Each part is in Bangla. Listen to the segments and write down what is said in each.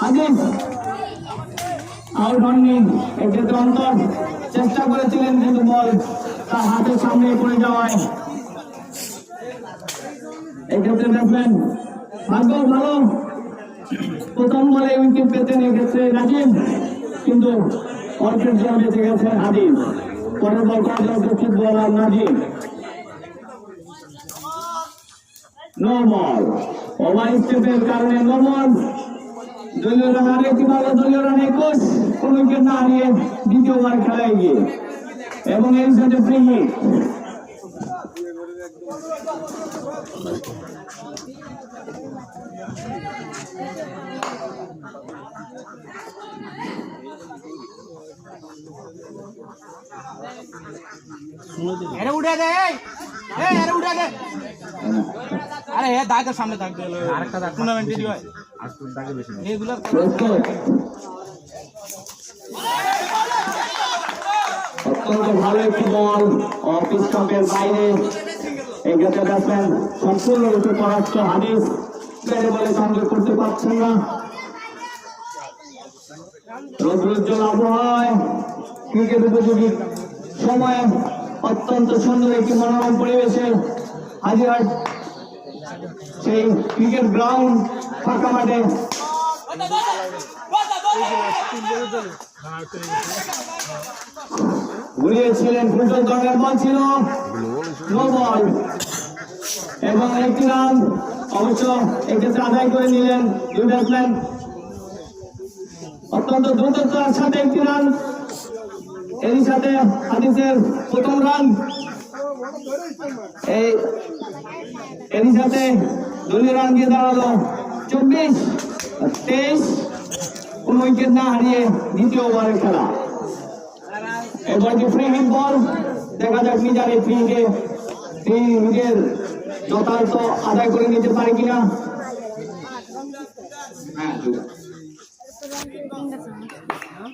হাদিস আউট হননি। এক্ষেত্রে অন্তর চেষ্টা করেছিলেন কিন্তু বল তার হাতের সামনে পড়ে যাওয়ায় এক্ষেত্রে দেখবেন ভাগ্য ভালো, প্রথম বলে উইকেট পেতেন এক্ষেত্রে রাজীব, কিন্তু অল্পের জন্য বেঁচে গেছেন হাদিস। পরের বল করার উপস্থিত বলার নাজিম। নো বল, ওভার স্টেপের কারণে নো বল। দলীয় রান আরেকটি ভালো, দলীয় রান 21, কোন উইকেট না হারিয়ে দ্বিতীয় ওভার খেলায় গিয়ে এবং এর সাথে ফ্রি হিট। अरे उठा दे, अरे उठा दे, अरे ये दाग के सामने दाग दे, टूर्नामेंट दी है, ये गुलाब অত্যন্ত ভালো একটি বল অফ স্টাম্পের বাইরে। এক্ষেত্রে ব্যাটসম্যান সম্পূর্ণরূপে পরাস্ত হাদিস, ব্যাটে বলে সংযোগ করতে পারছেন না। রৌদ্রোজ্জ্বল আবহাওয়ায় ক্রিকেট উপযোগী সময়ে অত্যন্ত সুন্দর একটি মনোরম পরিবেশে হাজিরহাট সেই ক্রিকেট গ্রাউন্ড ফাঁকা মাঠে ঘুরিয়েছিলেন। ফুটবল দলের বল ছিল নো বল এবং একটি রান অবশ্য এক্ষেত্রে আদায় করে নিলেন দুই ব্যাটসম্যান। অত্যন্ত দ্রুততার সাথে একটি রান, এরই সাথে হাদিসের প্রথম রান, এরই সাথে দলীয় রান দিয়ে দাঁড়ালো 24-23, কোন উইকেট না হারিয়ে দ্বিতীয় ওভারের খেলা। এরপর ফ্রি হিট বল, দেখা যাক মিজান এই ফ্রি হিটের যথার্থ আদায় করে নিতে পারে কিনা।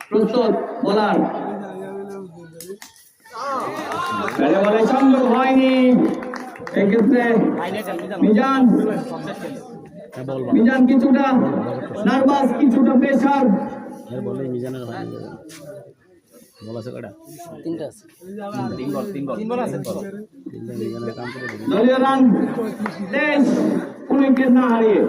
প্রস্তুত বোলার, বলে সংযোগ হয়নি। এক্ষেত্রে মিজান কিছুটা নার্ভাস, কিছুটা প্রেশার। দলীয় রান 23, কোন উইকেট না হারিয়ে।